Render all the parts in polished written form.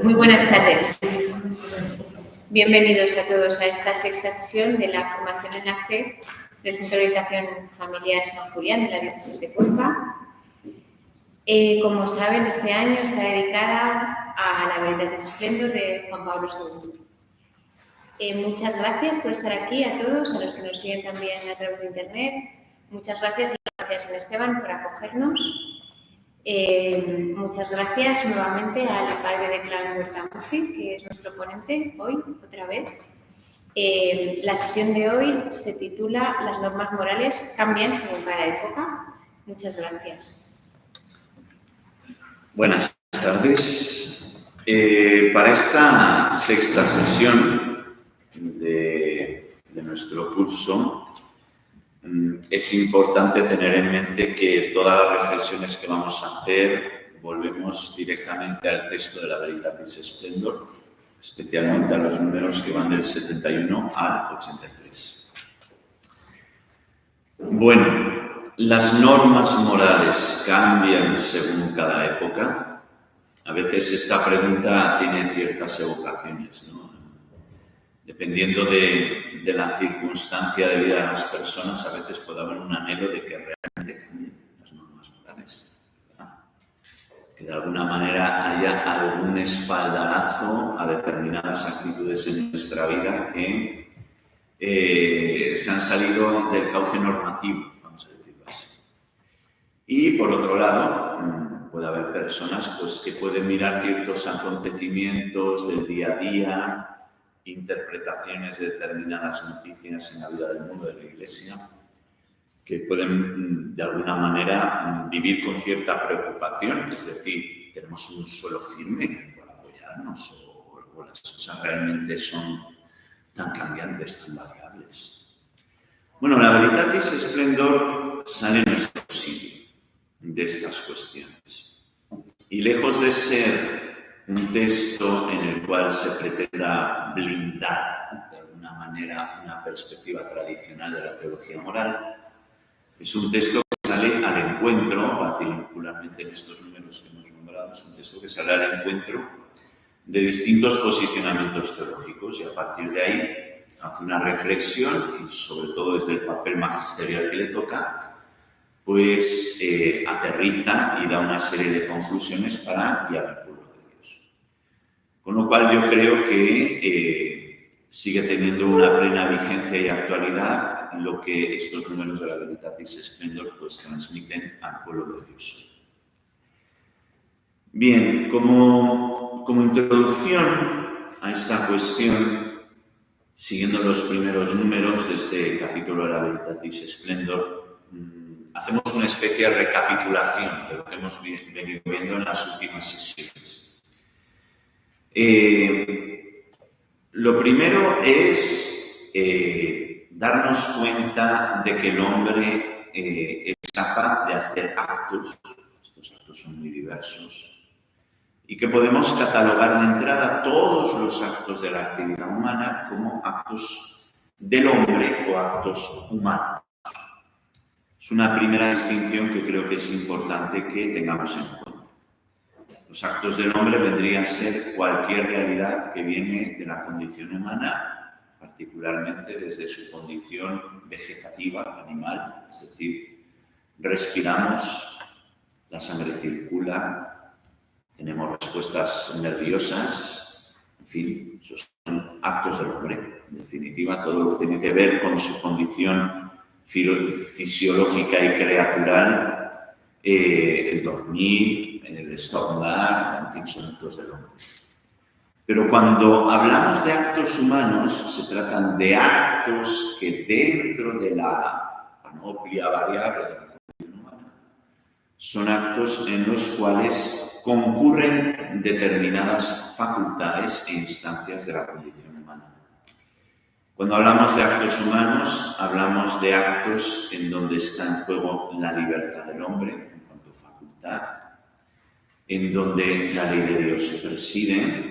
Muy buenas tardes. Bienvenidos a todos a esta sexta sesión de la formación en la fe del Centro de Orientación Familiar San Julián de la Diócesis de Cuenca. Como saben, este año está dedicada a la Veritatis Splendor de Juan Pablo II. Muchas gracias por estar aquí a todos, a los que nos siguen también a través de Internet. Muchas gracias a San Esteban por acogernos. Muchas gracias nuevamente al padre de Clan Huerta Murci, que es nuestro ponente hoy, otra vez. La sesión de hoy se titula Las normas morales cambian según cada época. Muchas gracias. Buenas tardes. Para esta sexta sesión de nuestro curso, es importante tener en mente que todas las reflexiones que vamos a hacer volvemos directamente al texto de la Veritatis Splendor, especialmente a los números que van del 71 al 83. Bueno, las normas morales cambian según cada época. A veces esta pregunta tiene ciertas evocaciones, ¿no? Dependiendo de la circunstancia de vida de las personas, a veces puede haber un anhelo de que realmente cambien las normas morales, ¿verdad? Que de alguna manera haya algún espaldarazo a determinadas actitudes en nuestra vida que se han salido del cauce normativo, vamos a decirlo así. Y por otro lado, puede haber personas pues, que pueden mirar ciertos acontecimientos del día a día, interpretaciones de determinadas noticias en la vida del mundo de la Iglesia, que pueden de alguna manera vivir con cierta preocupación, es decir, tenemos un suelo firme para apoyarnos o las cosas realmente son tan cambiantes, tan variables. Bueno, la Veritatis Splendor sale en nuestro auxilio de estas cuestiones. Y lejos de ser un texto en el cual se pretenda blindar de alguna manera una perspectiva tradicional de la teología moral, es un texto que sale al encuentro, particularmente en estos números que hemos nombrado, es un texto que sale al encuentro de distintos posicionamientos teológicos y a partir de ahí hace una reflexión y sobre todo desde el papel magisterial que le toca, pues aterriza y da una serie de conclusiones para guiar al pueblo de Dios. Con lo cual yo creo que sigue teniendo una plena vigencia y actualidad lo que estos números de la Veritatis Splendor pues transmiten al pueblo de Dios. Bien, como introducción a esta cuestión, siguiendo los primeros números de este capítulo de la Veritatis Splendor, hacemos una especie de recapitulación de lo que hemos venido viendo en las últimas sesiones. Lo primero es darnos cuenta de que el hombre es capaz de hacer actos, estos actos son muy diversos, y que podemos catalogar de entrada todos los actos de la actividad humana como actos del hombre o actos humanos. Es una primera distinción que creo que es importante que tengamos en cuenta. Los actos del hombre vendrían a ser cualquier realidad que viene de la condición humana, particularmente desde su condición vegetativa, animal, es decir, respiramos, la sangre circula, tenemos respuestas nerviosas, en fin, esos son actos del hombre. En definitiva, todo lo que tiene que ver con su condición fisiológica y creatural, el dormir, el estornudar, en fin, son actos del hombre. Pero cuando hablamos de actos humanos, se tratan de actos que dentro de la panoplia variable de la condición humana son actos en los cuales concurren determinadas facultades e instancias de la condición humana. Cuando hablamos de actos humanos, hablamos de actos en donde está en juego la libertad del hombre en cuanto a facultad, en donde la ley de Dios preside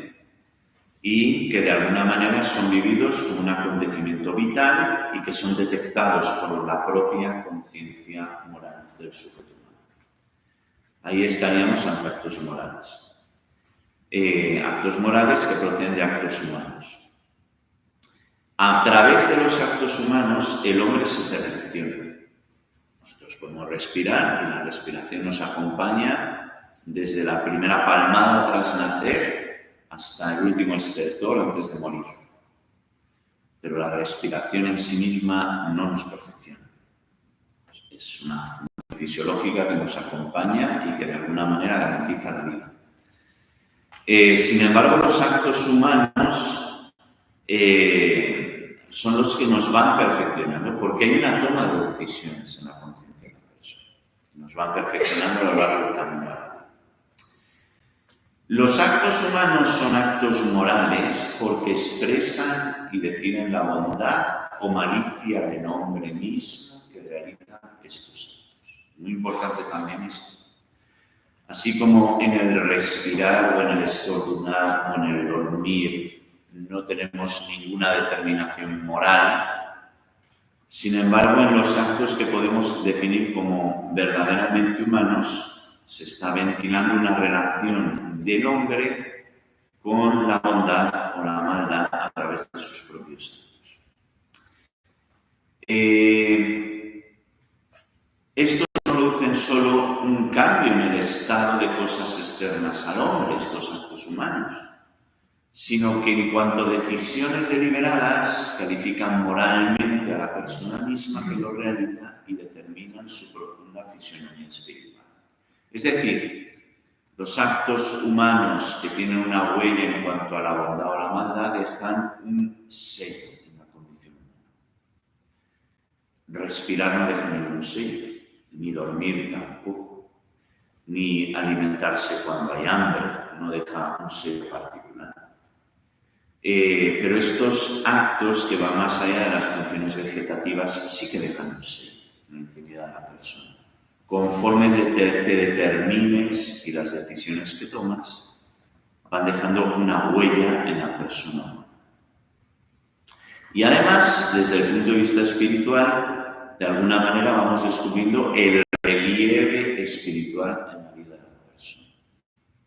y que de alguna manera son vividos como un acontecimiento vital y que son detectados por la propia conciencia moral del sujeto humano. Ahí estaríamos ante actos morales. actos morales que proceden de actos humanos. A través de los actos humanos el hombre se perfecciona. Nosotros podemos respirar y la respiración nos acompaña desde la primera palmada tras nacer hasta el último estertor antes de morir. Pero la respiración en sí misma no nos perfecciona. Es una función fisiológica que nos acompaña y que de alguna manera garantiza la vida. Sin embargo, los actos humanos son los que nos van perfeccionando, porque hay una toma de decisiones en la conciencia de la persona. Nos van perfeccionando a lo largo del camino de la vida. Los actos humanos son actos morales porque expresan y definen la bondad o malicia del hombre mismo que realiza estos actos. Muy importante también esto. Así como en el respirar o en el estornudar o en el dormir no tenemos ninguna determinación moral, sin embargo, en los actos que podemos definir como verdaderamente humanos, se está ventilando una relación del hombre con la bondad o la maldad a través de sus propios actos. Esto producen solo un cambio en el estado de cosas externas al hombre, estos actos humanos, sino que en cuanto a decisiones deliberadas califican moralmente a la persona misma que lo realiza y determinan su profunda fisonomía espiritual. Es decir, los actos humanos que tienen una huella en cuanto a la bondad o la maldad dejan un sello en la condición humana. Respirar no deja ningún sello. Ni dormir tampoco, ni alimentarse cuando hay hambre, no deja un sello particular. Pero estos actos que van más allá de las funciones vegetativas sí que dejan un sello, una intimidad de la persona. Conforme te determines y las decisiones que tomas, van dejando una huella en la persona humana. Y además, desde el punto de vista espiritual, de alguna manera vamos descubriendo el relieve espiritual en la vida de la persona,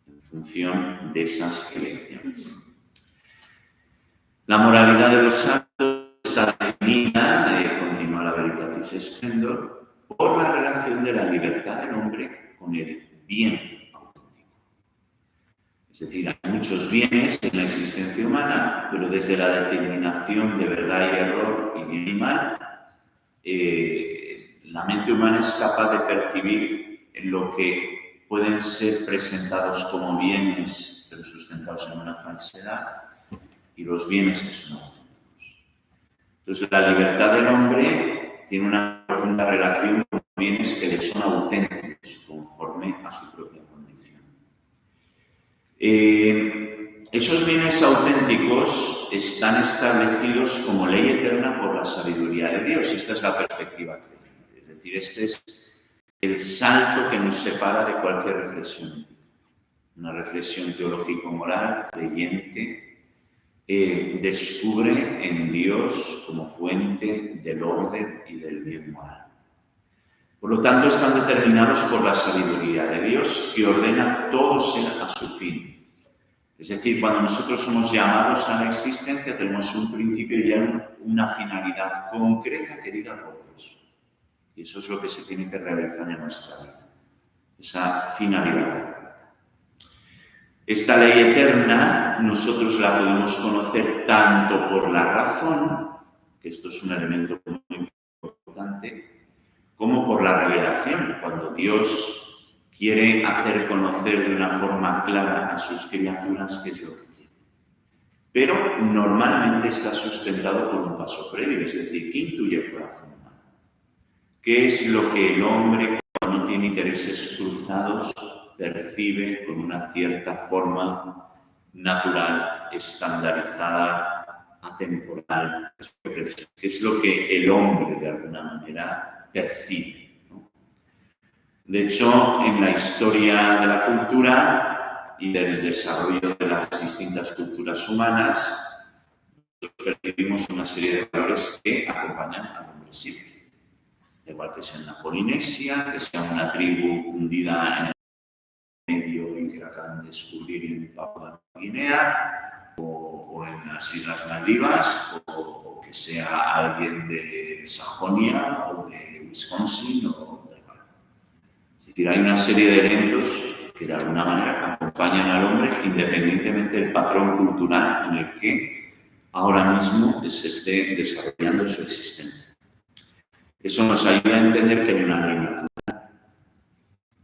en función de esas elecciones. La moralidad de los actos está definida, continúa la Veritatis Splendor, por la relación de la libertad del hombre con el bien auténtico. Es decir, hay muchos bienes en la existencia humana, pero desde la determinación de verdad y error y bien y mal, la mente humana es capaz de percibir lo que pueden ser presentados como bienes, pero sustentados en una falsedad, y los bienes que son auténticos. Entonces, la libertad del hombre tiene una profunda relación con los bienes que le son auténticos, conforme a su propia condición. Esos bienes auténticos están establecidos como ley eterna por la sabiduría de Dios. Esta es la perspectiva creyente. Es decir, este es el salto que nos separa de cualquier reflexión ética. Una reflexión teológico-moral creyente descubre en Dios como fuente del orden y del bien moral. Por lo tanto, están determinados por la sabiduría de Dios que ordena todo ser a su fin. Es decir, cuando nosotros somos llamados a la existencia, tenemos un principio y una finalidad concreta querida por Dios. Y eso es lo que se tiene que realizar en nuestra vida, esa finalidad concreta. Esta ley eterna nosotros la podemos conocer tanto por la razón, que esto es un elemento muy importante, como por la revelación, cuando Dios quiere hacer conocer de una forma clara a sus criaturas qué es lo que quiere. Pero normalmente está sustentado por un paso previo, es decir, ¿qué intuye el corazón humano? ¿Qué es lo que el hombre, cuando no tiene intereses cruzados, percibe con una cierta forma natural, estandarizada, atemporal? ¿Qué es lo que el hombre, de alguna manera, percibe? De hecho, en la historia de la cultura y del desarrollo de las distintas culturas humanas, nosotros percibimos una serie de valores que acompañan al hombre siempre. Igual que sea en la Polinesia, que sea una tribu hundida en Medio y que la acaban de descubrir en Papua Nueva Guinea o en las Islas Maldivas o que sea alguien de Sajonia o de Wisconsin o de igual. Es decir, hay una serie de eventos que de alguna manera acompañan al hombre independientemente del patrón cultural en el que ahora mismo se esté desarrollando su existencia. Eso nos ayuda a entender que hay una ley natural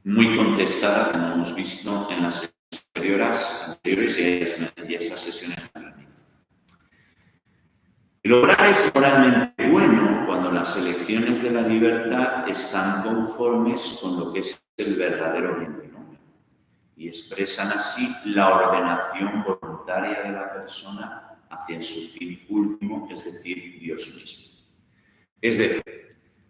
muy contestada, como hemos visto en las anteriores y esas sesiones de entrenamiento. El obrar es moralmente bueno cuando las elecciones de la libertad están conformes con lo que es el verdadero bien del hombre y expresan así la ordenación voluntaria de la persona hacia su fin último, es decir, Dios mismo. Es decir,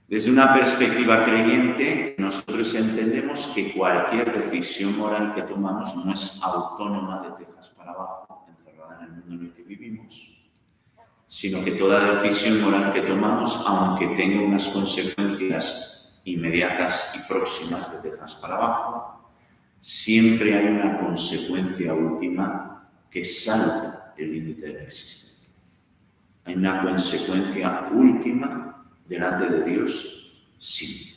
desde una perspectiva creyente, nosotros entendemos que cualquier decisión moral que tomamos no es autónoma de tejas para abajo, encerrada en el mundo en el que vivimos, sino que toda decisión moral que tomamos, aunque tenga unas consecuencias inmediatas y próximas de tejas para abajo, siempre hay una consecuencia última que salta el límite de la existencia. Hay una consecuencia última delante de Dios, sí.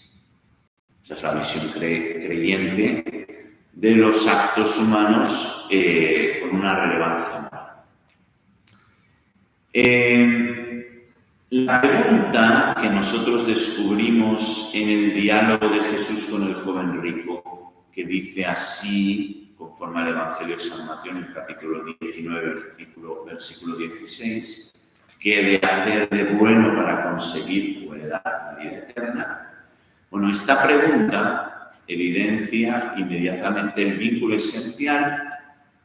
Esa es la visión creyente de los actos humanos con una relevancia moral. La pregunta que nosotros descubrimos en el diálogo de Jesús con el joven rico, que dice así, conforme al Evangelio de San Mateo, en el capítulo 19, versículo 16, ¿qué he de hacer de bueno para conseguir o heredar la vida eterna? Bueno, esta pregunta evidencia inmediatamente el vínculo esencial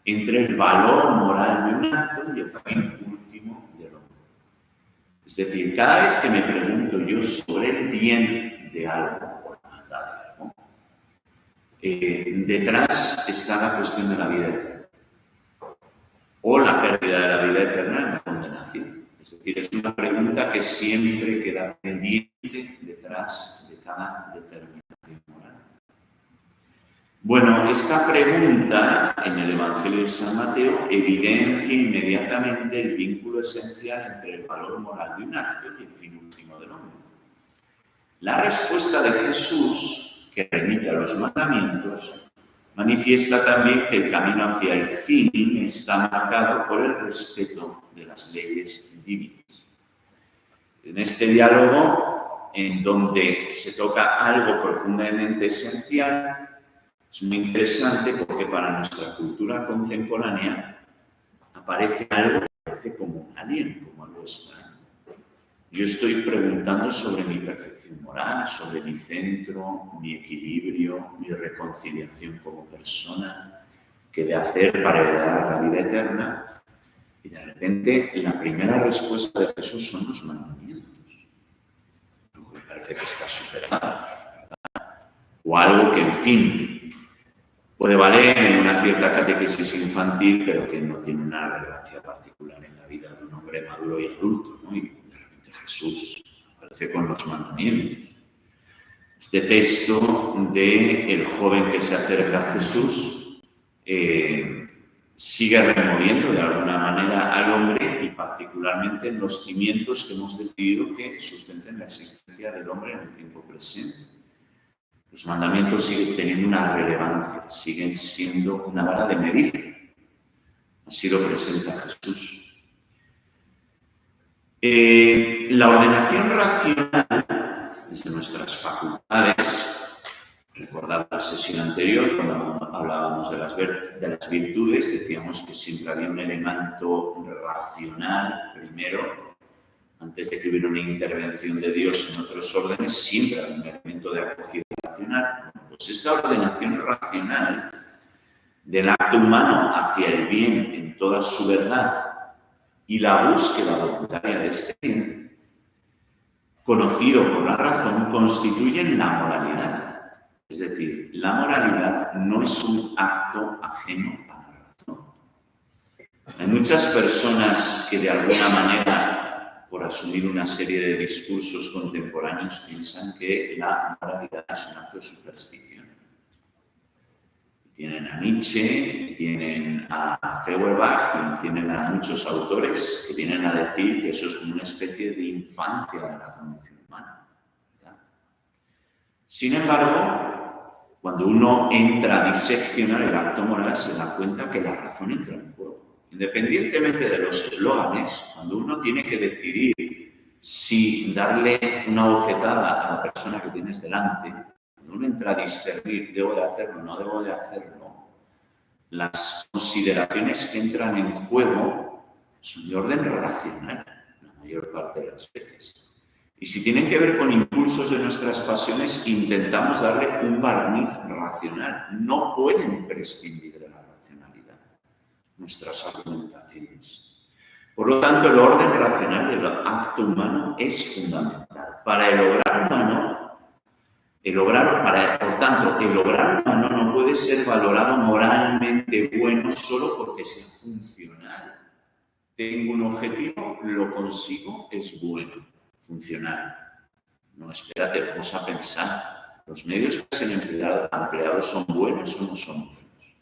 entre el valor moral de un acto y el fin último del hombre. Es decir, cada vez que me pregunto yo sobre el bien de algo o la maldad de algo, detrás está la cuestión de la vida eterna o la pérdida de la vida eterna en la condenación. Es decir, es una pregunta que siempre queda pendiente detrás de cada determinación moral. Bueno, esta pregunta en el Evangelio de San Mateo evidencia inmediatamente el vínculo esencial entre el valor moral de un acto y el fin último del hombre. La respuesta de Jesús, que remite a los mandamientos, manifiesta también que el camino hacia el fin está marcado por el respeto de las leyes divinas. En este diálogo, en donde se toca algo profundamente esencial, es muy interesante porque para nuestra cultura contemporánea aparece algo que parece como un alien, como algo extraño. Yo estoy preguntando sobre mi perfección moral, sobre mi centro, mi equilibrio, mi reconciliación como persona, qué de hacer para heredar la vida eterna. Y de repente la primera respuesta de Jesús son los mandamientos. Algo que parece que está superado, ¿verdad? O algo que, en fin, puede valer en una cierta catequesis infantil, pero que no tiene una relevancia particular en la vida de un hombre maduro y adulto, ¿no? Y de repente Jesús aparece con los mandamientos. Este texto de el joven que se acerca a Jesús sigue removiendo de alguna manera al hombre y particularmente en los cimientos que hemos decidido que sustenten la existencia del hombre en el tiempo presente. Los mandamientos siguen teniendo una relevancia, siguen siendo una vara de medir. Así lo presenta Jesús. La ordenación racional desde nuestras facultades, recordad la sesión anterior cuando hablábamos de las virtudes, decíamos que siempre había un elemento racional primero, antes de que hubiera una intervención de Dios en otros órdenes, siempre había un elemento de acogida racional. Pues esta ordenación racional del acto humano hacia el bien en toda su verdad y la búsqueda voluntaria de este bien, conocido por la razón, constituyen la moralidad. Es decir, la moralidad no es un acto ajeno a la razón. Hay muchas personas que de alguna manera, por asumir una serie de discursos contemporáneos, piensan que la moralidad es un acto de superstición. Tienen a Nietzsche, tienen a Feuerbach y tienen a muchos autores que vienen a decir que eso es como una especie de infancia de la condición humana, ¿verdad? Sin embargo, cuando uno entra a diseccionar el acto moral, se da cuenta que la razón entra en juego. Independientemente de los eslóganes, cuando uno tiene que decidir si darle una bofetada a la persona que tienes delante, cuando uno entra a discernir, debo de hacerlo, no debo de hacerlo, las consideraciones que entran en juego son de orden racional, la mayor parte de las veces. Y si tienen que ver con impulsos de nuestras pasiones, intentamos darle un barniz racional. No pueden prescindir de la racionalidad nuestras argumentaciones. Por lo tanto, el orden racional del acto humano es fundamental. Para el obrar humano, por tanto, el obrar humano no puede ser valorado moralmente bueno solo porque sea funcional. Tengo un objetivo, lo consigo, es bueno, funcional. No, espérate, vamos a pensar. ¿Los medios que se han empleado son buenos o no son buenos?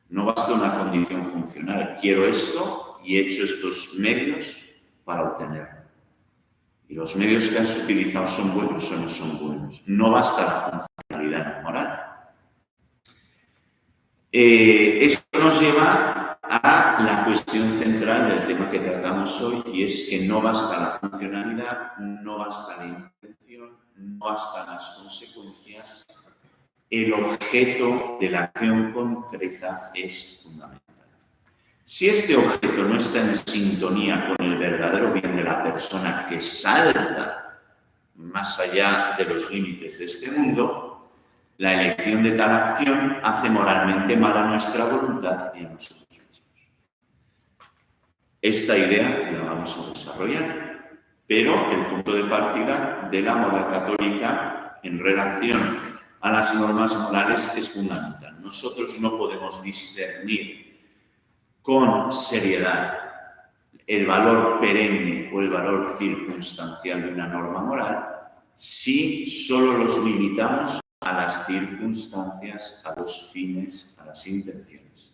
No basta una condición funcional. Quiero esto y he hecho estos medios para obtenerlo. Y los medios que has utilizado son buenos o no son buenos. No basta la funcionalidad moral. Esto nos lleva a la cuestión central del tema que tratamos hoy, y es que no basta la funcionalidad, no basta la intención, no bastan las consecuencias. El objeto de la acción concreta es fundamental. Si este objeto no está en sintonía con el verdadero bien de la persona que salta más allá de los límites de este mundo, la elección de tal acción hace moralmente mal a nuestra voluntad y a nosotros mismos. Esta idea la vamos a desarrollar, pero el punto de partida de la moral católica en relación a las normas morales es fundamental. Nosotros no podemos discernir con seriedad el valor perenne o el valor circunstancial de una norma moral si solo los limitamos a las circunstancias, a los fines, a las intenciones.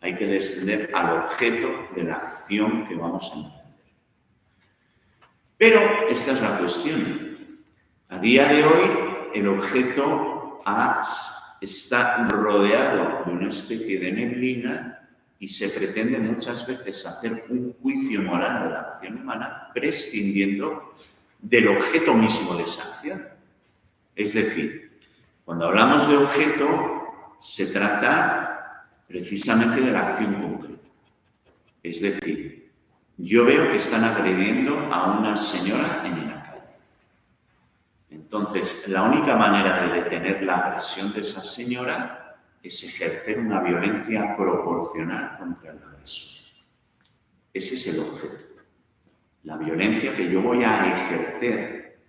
Hay que descender al objeto de la acción que vamos a emprender. Pero esta es la cuestión. A día de hoy, el objeto está rodeado de una especie de neblina y se pretende muchas veces hacer un juicio moral de la acción humana prescindiendo del objeto mismo de esa acción. Es decir, cuando hablamos de objeto, se trata precisamente de la acción concreta. Es decir, yo veo que están agrediendo a una señora en la calle. Entonces, la única manera de detener la agresión de esa señora es ejercer una violencia proporcional contra el agresor. Ese es el objeto. La violencia que yo voy a ejercer,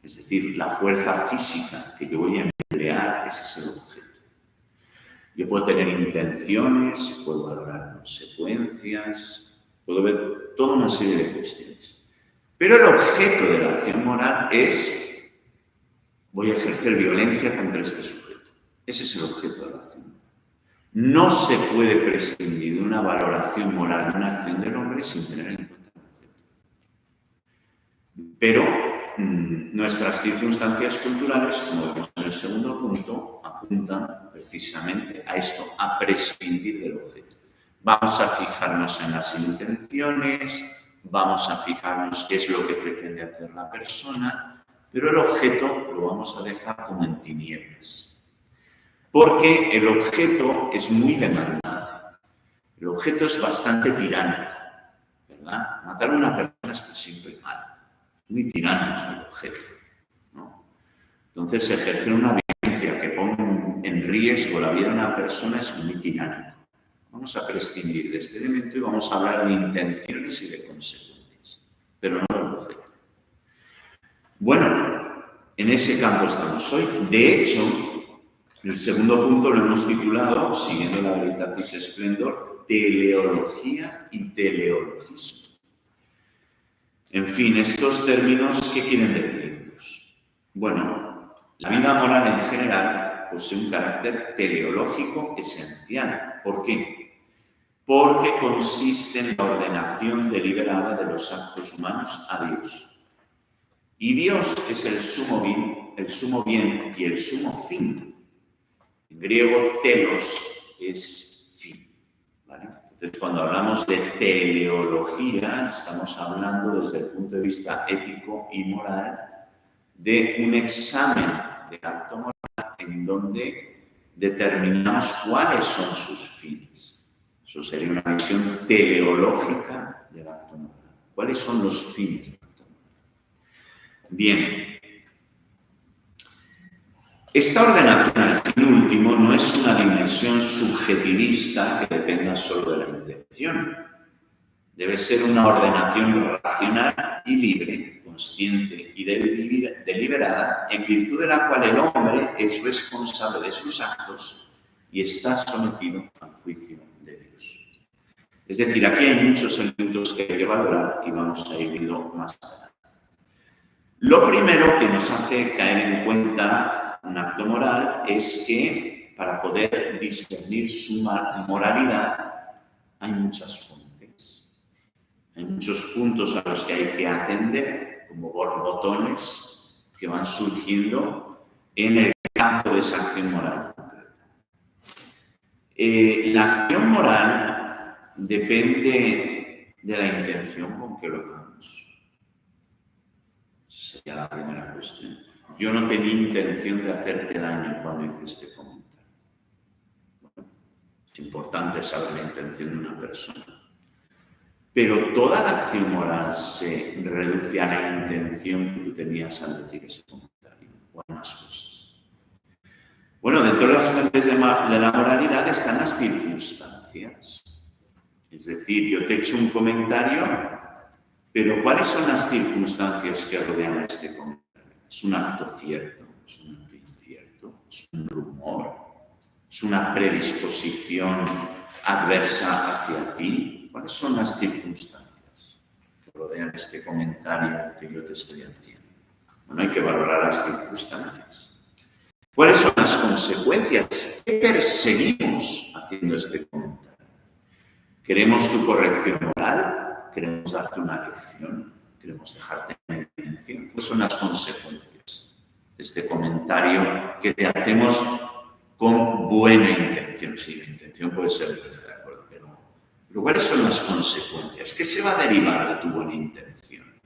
es decir, la fuerza física que yo voy a emplear, ese es el objeto. Yo puedo tener intenciones, puedo valorar consecuencias, puedo ver toda una serie de cuestiones. Pero el objeto de la acción moral es, voy a ejercer violencia contra este sujeto. Ese es el objeto de la acción moral. No se puede prescindir de una valoración moral de una acción del hombre sin tener en cuenta el objeto. Pero nuestras circunstancias culturales, como vemos en el segundo punto, apuntan precisamente a esto, a prescindir del objeto. Vamos a fijarnos en las intenciones, vamos a fijarnos qué es lo que pretende hacer la persona, pero el objeto lo vamos a dejar como en tinieblas. Porque el objeto es muy demandante. El objeto es bastante tiránico, ¿verdad? Matar a una persona está siempre mal. Muy tiránico el objeto, ¿no? Entonces, ejercer una violencia que ponga en riesgo la vida de una persona es muy tiránico. Vamos a prescindir de este elemento y vamos a hablar de intenciones y de consecuencias, pero no del objeto. Bueno, en ese campo estamos hoy. De hecho, el segundo punto lo hemos titulado, siguiendo la Veritatis Splendor, teleología y teleologismo. En fin, estos términos, ¿qué quieren decirnos? Bueno, la vida moral en general posee un carácter teleológico esencial. ¿Por qué? Porque consiste en la ordenación deliberada de los actos humanos a Dios. Y Dios es el sumo bien y el sumo fin. En griego, telos es fin. ¿Vale? Entonces, cuando hablamos de teleología, estamos hablando desde el punto de vista ético y moral de un examen del acto moral en donde determinamos cuáles son sus fines. Eso sería una visión teleológica del acto moral. ¿Cuáles son los fines del acto moral? Bien. Esta ordenación al fin último no es una dimensión subjetivista que dependa solo de la intención. Debe ser una ordenación racional y libre, consciente y deliberada, en virtud de la cual el hombre es responsable de sus actos y está sometido al juicio de Dios. Es decir, aquí hay muchos elementos que hay que valorar y vamos a ir viendo más adelante. Lo primero que nos hace caer en cuenta un acto moral es que para poder discernir su moralidad hay muchas fuentes. Hay muchos puntos a los que hay que atender, como borbotones que van surgiendo en el campo de esa acción moral. La acción moral depende de la intención con que lo hagamos. Esa sería la primera cuestión. Yo no tenía intención de hacerte daño cuando hice este comentario. Bueno, es importante saber la intención de una persona. Pero toda la acción moral se reduce a la intención que tú tenías al decir ese comentario, o a más cosas. Bueno, dentro de las fuentes de la moralidad están las circunstancias. Es decir, yo te he hecho un comentario, pero ¿cuáles son las circunstancias que rodean a este comentario? ¿Es un acto cierto? ¿Es un acto incierto? ¿Es un rumor? ¿Es una predisposición adversa hacia ti? ¿Cuáles son las circunstancias que rodean este comentario que yo te estoy haciendo? Bueno, hay que valorar las circunstancias. ¿Cuáles son las consecuencias? ¿Qué perseguimos haciendo este comentario? ¿Queremos tu corrección moral? ¿Queremos darte una lección? ¿Queremos dejarte en evidencia? ¿Cuáles son las consecuencias de este comentario que te hacemos con buena intención? Sí, la intención puede ser buena. Pero ¿cuáles son las consecuencias? ¿Qué se va a derivar de tu buena intención?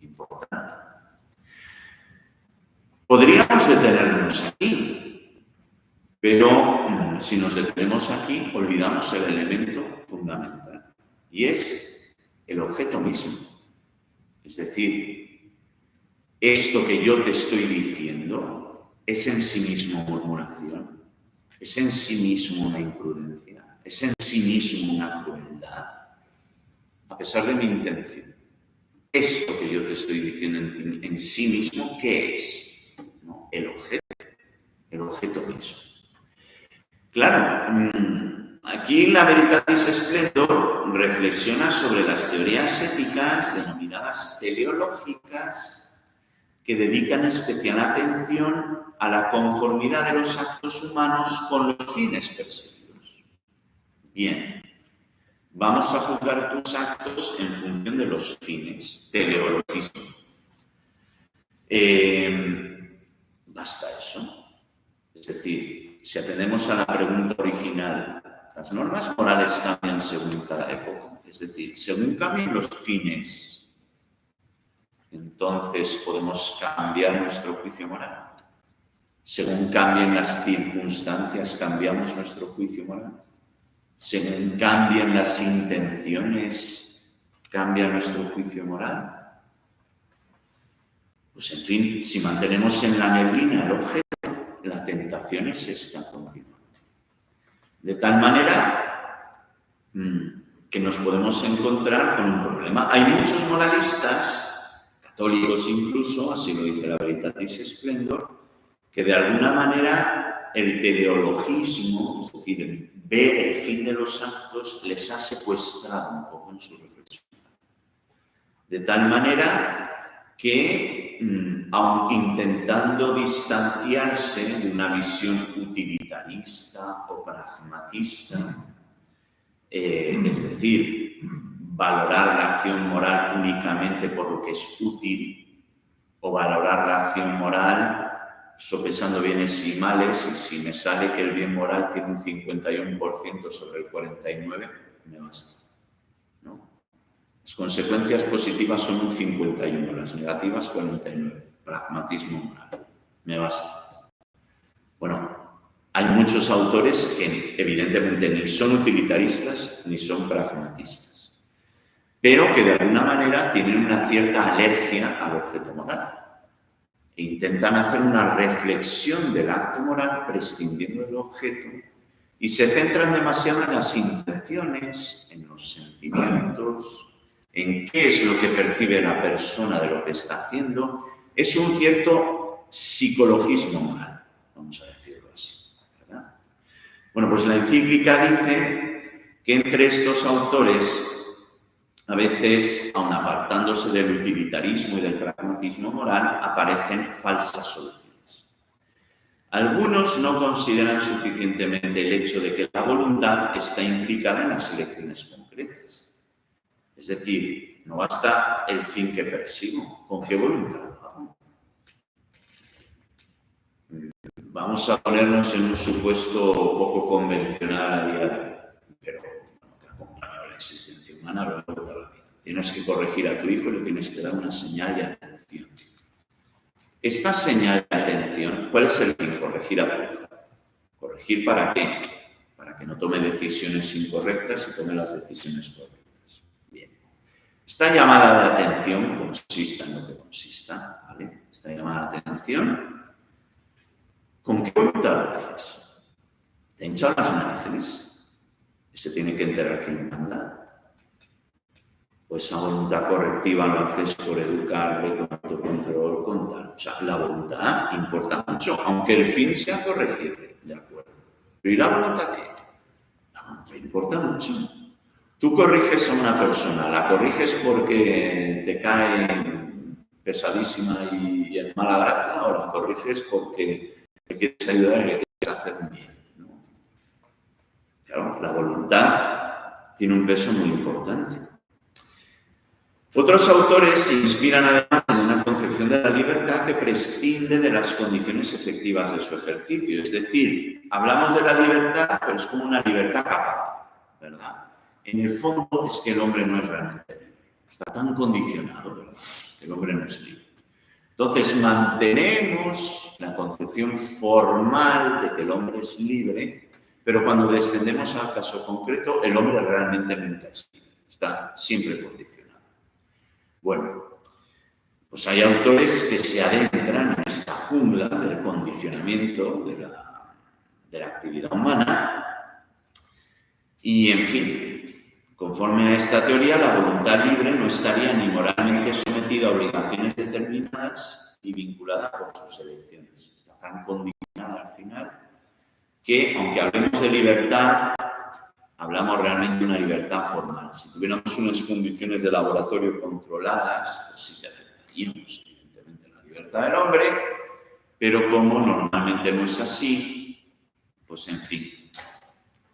Importante. Podríamos detenernos aquí, pero si nos detenemos aquí, olvidamos el elemento fundamental, y es el objeto mismo. Es decir, esto que yo te estoy diciendo es en sí mismo murmuración, es en sí mismo una imprudencia. Es en sí mismo una crueldad, a pesar de mi intención. Esto que yo te estoy diciendo en sí mismo, ¿qué es? ¿No? El objeto mismo. Claro, aquí la Veritatis Splendor reflexiona sobre las teorías éticas denominadas teleológicas que dedican especial atención a la conformidad de los actos humanos con los fines perseguidos. Bien, vamos a juzgar tus actos en función de los fines, teleologismo. Basta eso. Es decir, si atendemos a la pregunta original, las normas morales cambian según cada época. Es decir, según cambian los fines, entonces podemos cambiar nuestro juicio moral. Según cambien las circunstancias, cambiamos nuestro juicio moral. Según cambian las intenciones, cambia nuestro juicio moral. Pues en fin, si mantenemos en la neblina el objeto, la tentación es esta continua. De tal manera que nos podemos encontrar con un problema. Hay muchos moralistas, católicos incluso, así lo dice la Veritatis Splendor, que de alguna manera el teleologismo, es decir, ver el fin de los actos, les ha secuestrado un poco en su reflexión. De tal manera que, aun intentando distanciarse de una visión utilitarista o pragmatista, es decir, valorar la acción moral únicamente por lo que es útil o valorar la acción moral sopesando bienes y males, y si me sale que el bien moral tiene un 51% sobre el 49%, me basta, ¿no? Las consecuencias positivas son un 51%, las negativas 49%. Pragmatismo moral, me basta. Bueno, hay muchos autores que evidentemente ni son utilitaristas ni son pragmatistas, pero que de alguna manera tienen una cierta alergia al objeto moral e intentan hacer una reflexión del acto moral prescindiendo del objeto y se centran demasiado en las intenciones, en los sentimientos, en qué es lo que percibe la persona de lo que está haciendo. Es un cierto psicologismo moral, vamos a decirlo así, ¿verdad? Bueno, pues la encíclica dice que entre estos autores, a veces, aun apartándose del utilitarismo y del pragmatismo moral, aparecen falsas soluciones. Algunos no consideran suficientemente el hecho de que la voluntad está implicada en las elecciones concretas. Es decir, no basta el fin que persigo, ¿con qué voluntad lo hago? Vamos a ponernos en un supuesto poco convencional a día de hoy, pero que acompaña a la existencia humana a lo largo de toda la vida. Tienes que corregir a tu hijo y le tienes que dar una señal de atención. Esta señal de atención, ¿cuál es el fin? Corregir a tu hijo. ¿Corregir para qué? Para que no tome decisiones incorrectas y tome las decisiones correctas. Bien. Esta llamada de atención, consista en lo que consista, ¿vale? Esta llamada de atención, ¿con qué voluntad lo haces? ¿Te hinchan las narices? ¿Y se tiene que enterar quién manda? Pues esa voluntad correctiva lo haces por educarle, con autocontrol, con tal. O sea, la voluntad importa mucho, aunque el fin sea corregirle, ¿de acuerdo? Pero ¿y la voluntad qué? La voluntad importa mucho. Tú corriges a una persona, la corriges porque te cae pesadísima y en mala gracia, o la corriges porque le quieres ayudar y le quieres hacer un bien, ¿no? Claro, la voluntad tiene un peso muy importante. Otros autores se inspiran además en una concepción de la libertad que prescinde de las condiciones efectivas de su ejercicio. Es decir, hablamos de la libertad, pero es como una libertad capa, ¿verdad? En el fondo es que el hombre no es realmente libre. Está tan condicionado, ¿verdad?, que el hombre no es libre. Entonces, mantenemos la concepción formal de que el hombre es libre, pero cuando descendemos al caso concreto, el hombre realmente nunca es libre. Está siempre condicionado. Bueno, pues hay autores que se adentran en esta jungla del condicionamiento de la actividad humana y, en fin, conforme a esta teoría, la voluntad libre no estaría ni moralmente sometida a obligaciones determinadas y vinculada por sus elecciones. Está tan condicionada al final que, aunque hablemos de libertad, hablamos realmente de una libertad formal. Si tuviéramos unas condiciones de laboratorio controladas, pues sí que aceptaríamos, evidentemente, la libertad del hombre, pero como normalmente no es así, pues en fin,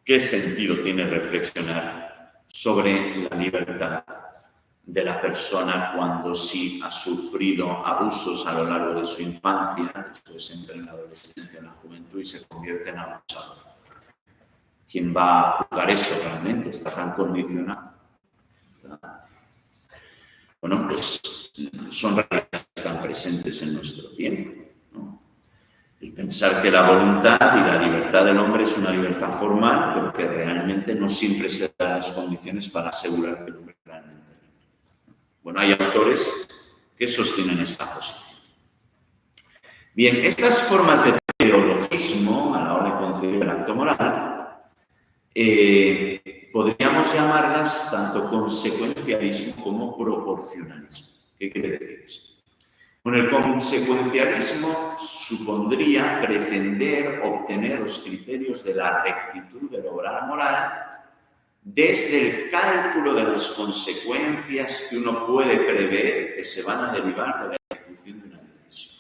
¿qué sentido tiene reflexionar sobre la libertad de la persona cuando sí ha sufrido abusos a lo largo de su infancia, después entra en la adolescencia, en la juventud y se convierte en abusador? ¿Quién va a juzgar eso realmente? Está tan condicionado. Bueno, pues son realidades que están presentes en nuestro tiempo, ¿no? El pensar que la voluntad y la libertad del hombre es una libertad formal, pero que realmente no siempre se dan las condiciones para asegurar que el hombre es realmente libre. Bueno, hay autores que sostienen esta posición. Bien, estas formas de teologismo a la hora de concebir el acto moral, podríamos llamarlas tanto consecuencialismo como proporcionalismo. ¿Qué quiere decir esto? Bueno, el consecuencialismo supondría pretender obtener los criterios de la rectitud del obrar moral desde el cálculo de las consecuencias que uno puede prever que se van a derivar de la ejecución de una decisión,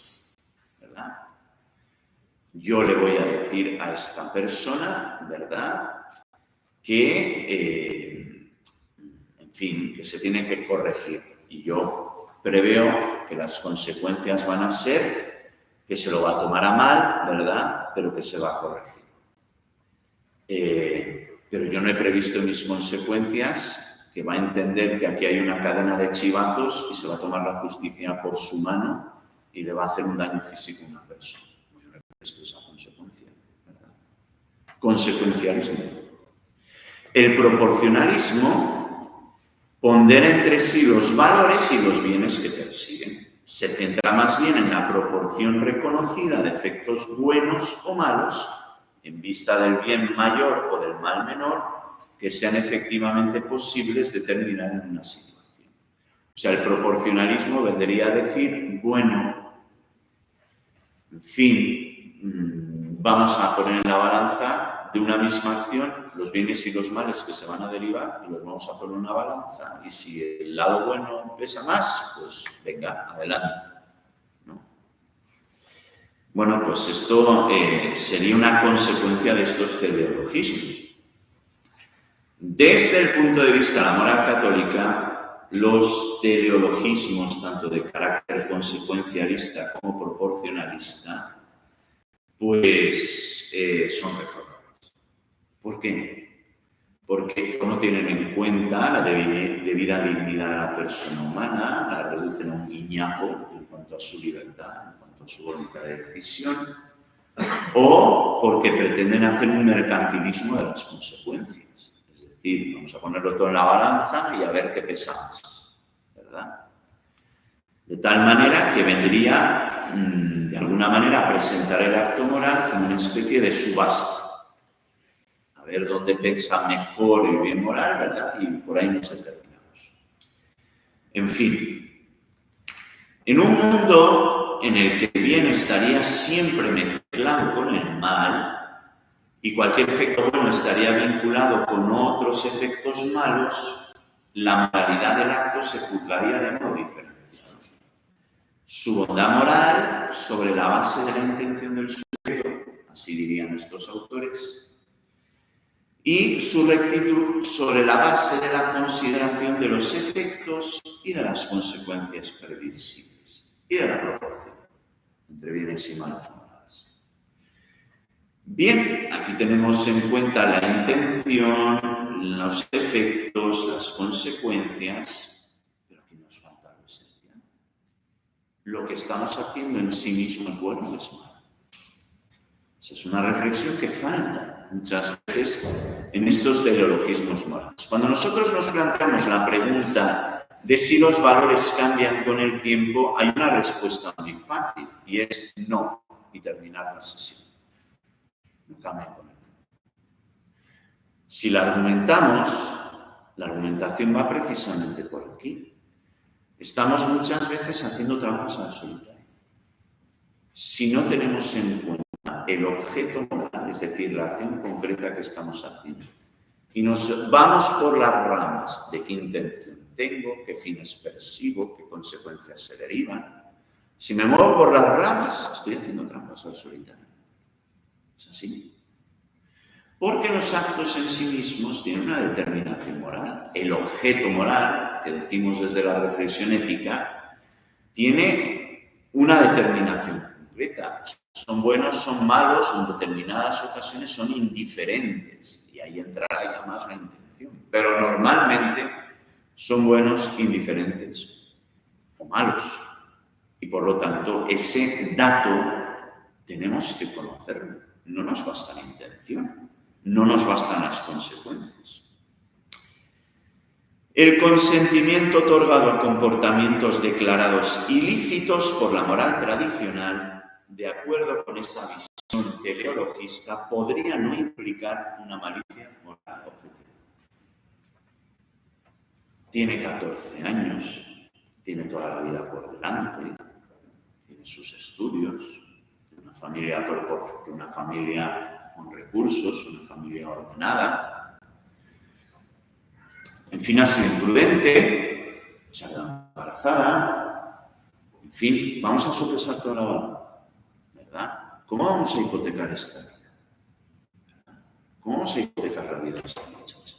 ¿verdad? Yo le voy a decir a esta persona, ¿verdad?, que, en fin, que se tiene que corregir. Y yo preveo que las consecuencias van a ser que se lo va a tomar a mal, ¿verdad?, pero que se va a corregir. Pero yo no he previsto en mis consecuencias que va a entender que aquí hay una cadena de chivatos y se va a tomar la justicia por su mano y le va a hacer un daño físico a una persona. Yo no he previsto esa consecuencia, ¿verdad? Consecuencialismo. El proporcionalismo pondera entre sí los valores y los bienes que persiguen. Se centra más bien en la proporción reconocida de efectos buenos o malos en vista del bien mayor o del mal menor que sean efectivamente posibles determinar en una situación. O sea, el proporcionalismo vendría a decir, bueno, en fin, vamos a poner en la balanza de una misma acción los bienes y los males que se van a derivar y los vamos a poner en una balanza y si el lado bueno pesa más, pues venga, adelante. Bueno, pues esto sería una consecuencia de estos teleologismos. Desde el punto de vista de la moral católica, los teleologismos, tanto de carácter consecuencialista como proporcionalista, pues son reprobables. ¿Por qué? Porque no tienen en cuenta la debida dignidad de la persona humana, la reducen a un guiñapo en cuanto a su libertad, con su voluntad de decisión, o porque pretenden hacer un mercantilismo de las consecuencias. Es decir, vamos a ponerlo todo en la balanza y a ver qué pesa más, ¿verdad? De tal manera que vendría, de alguna manera, a presentar el acto moral como una especie de subasta. A ver dónde pesa mejor el bien moral, ¿verdad? Y por ahí nos determinamos. En fin, en un mundo en el que el bien estaría siempre mezclado con el mal y cualquier efecto bueno estaría vinculado con otros efectos malos, la moralidad del acto se juzgaría de modo diferenciado. Su bondad moral sobre la base de la intención del sujeto, así dirían estos autores, y su rectitud sobre la base de la consideración de los efectos y de las consecuencias previsibles y de la proporción entre bienes y malos morales. Bien, aquí tenemos en cuenta la intención, los efectos, las consecuencias, pero aquí nos falta lo esencial. Lo que estamos haciendo en sí mismo es bueno o es malo. Esa es una reflexión que falta muchas veces en estos teleologismos morales. Cuando nosotros nos planteamos la pregunta de si los valores cambian con el tiempo, hay una respuesta muy fácil y es no, y terminar la sesión. No cambian con el tiempo. Si la argumentamos, la argumentación va precisamente por aquí. Estamos muchas veces haciendo trampas al solitario. Si no tenemos en cuenta el objeto moral, es decir, la acción concreta que estamos haciendo, y nos vamos por las ramas de qué intención tengo, qué fines persigo, qué consecuencias se derivan. Si me muevo por las ramas, estoy haciendo trampas al solitario. ¿Es así? Porque los actos en sí mismos tienen una determinación moral. El objeto moral, que decimos desde la reflexión ética, tiene una determinación concreta. Son buenos, son malos, en determinadas ocasiones son indiferentes. Y ahí entrará ya más la intención. Pero normalmente son buenos, indiferentes o malos. Y por lo tanto, ese dato tenemos que conocerlo. No nos basta la intención, no nos bastan las consecuencias. El consentimiento otorgado a comportamientos declarados ilícitos por la moral tradicional, de acuerdo con esta visión teleologista, podría no implicar una malicia moral objetiva. Tiene 14 años, tiene toda la vida por delante, tiene sus estudios, tiene una familia con recursos, una familia ordenada. fin, ha sido imprudente, se ha quedado embarazada, en fin, vamos a sopesar toda la balanza, ¿verdad? ¿Cómo vamos a hipotecar esta vida? ¿Cómo vamos a hipotecar la vida de esta muchacha?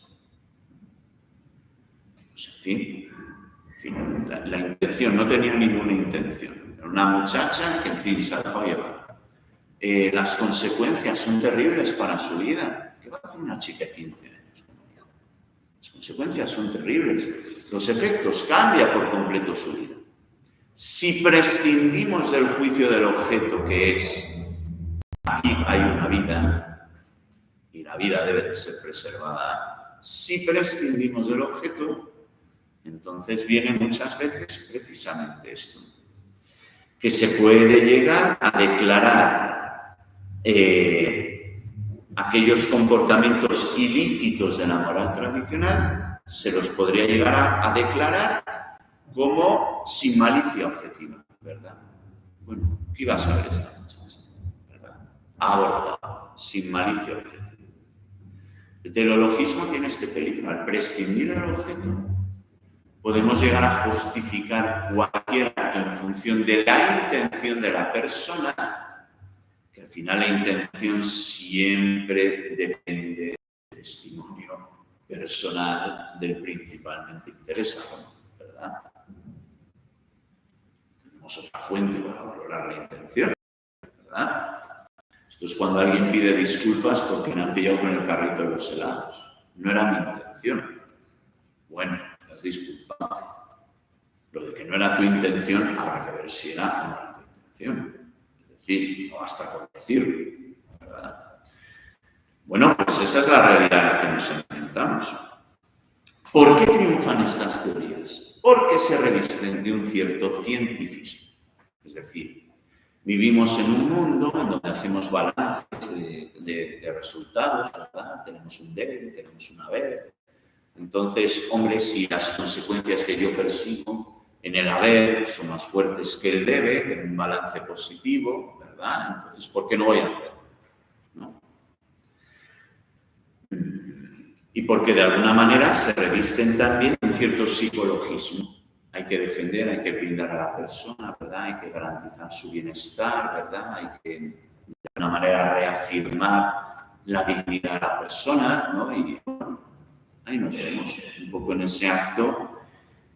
Pues en fin, la intención, no tenía ninguna intención. Era una muchacha que, en fin, se ha dejado llevar. Las consecuencias son terribles para su vida. ¿Qué va a hacer una chica de 15 años como hijo? Las consecuencias son terribles. Los efectos cambian por completo su vida. Si prescindimos del juicio del objeto, que es aquí hay una vida y la vida debe de ser preservada, si prescindimos del objeto, entonces viene muchas veces precisamente esto, que se puede llegar a declarar aquellos comportamientos ilícitos de la moral tradicional, se los podría llegar a declarar como sin malicia objetiva, ¿verdad? Bueno, ¿qué iba a saber esta muchacha? ¿Verdad? Ha abortado, sin malicia objetiva. El teleologismo tiene este peligro. Al prescindir del objeto, podemos llegar a justificar cualquier acto en función de la intención de la persona, que al final la intención siempre depende del testimonio personal del principalmente interesado, ¿verdad? Tenemos otra fuente para valorar la intención, ¿verdad? Esto es cuando alguien pide disculpas porque me han pillado con el carrito de los helados. No era mi intención. Bueno, te has disculpado. Lo de que no era tu intención, habrá que ver si era o no era tu intención. Es decir, no basta con decirlo, ¿verdad? Bueno, pues esa es la realidad a la que nos enfrentamos. ¿Por qué triunfan estas teorías? Porque se revisten de un cierto cientificismo. Es decir, vivimos en un mundo en donde hacemos balances de resultados, ¿verdad? Tenemos un debe, tenemos un haber. Entonces, hombre, si las consecuencias que yo persigo en el haber son más fuertes que el debe, tengo un balance positivo, ¿verdad? Entonces, ¿por qué no voy a hacerlo? ¿No? Y porque de alguna manera se revisten también un cierto psicologismo. Hay que defender, hay que blindar a la persona, ¿verdad? Hay que garantizar su bienestar, ¿verdad? Hay que, de alguna manera, reafirmar la dignidad de la persona, ¿no? Y bueno, ahí nos vemos un poco en ese acto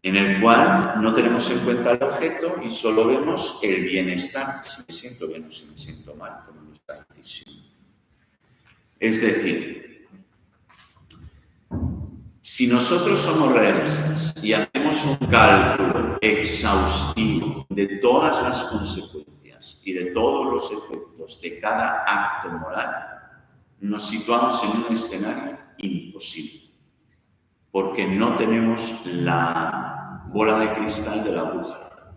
en el cual no tenemos en cuenta el objeto y solo vemos el bienestar, si me siento bien o si me siento mal, como nuestra decisión. Es decir, si nosotros somos realistas y hacemos un cálculo exhaustivo de todas las consecuencias y de todos los efectos de cada acto moral, nos situamos en un escenario imposible, porque no tenemos la bola de cristal de la brújula.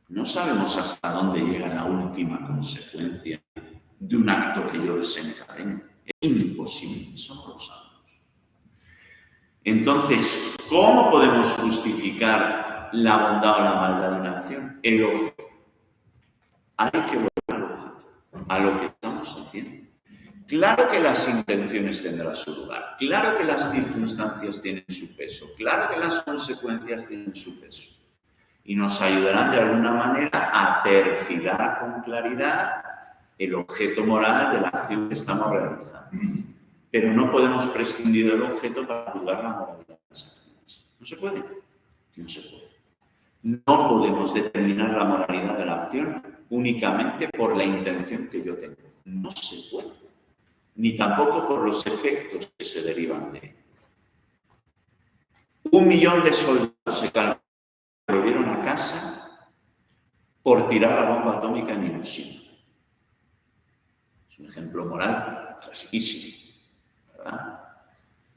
No sabemos hasta dónde llega la última consecuencia de un acto que yo desencadeno. Es imposible, eso no lo sabemos. Entonces, ¿cómo podemos justificar la bondad o la maldad de una acción? El objeto. Hay que volver al objeto, a lo que estamos haciendo. Claro que las intenciones tendrán su lugar, claro que las circunstancias tienen su peso, claro que las consecuencias tienen su peso. Y nos ayudarán de alguna manera a perfilar con claridad el objeto moral de la acción que estamos realizando. Pero no podemos prescindir del objeto para juzgar la moralidad de las acciones. ¿No se puede? No se puede. No podemos determinar la moralidad de la acción únicamente por la intención que yo tengo. No se puede. Ni tampoco por los efectos que se derivan de él. 1 millón de soldados se volvieron a casa por tirar la bomba atómica en Hiroshima. Es un ejemplo moral clasiquísimo. ¿Verdad?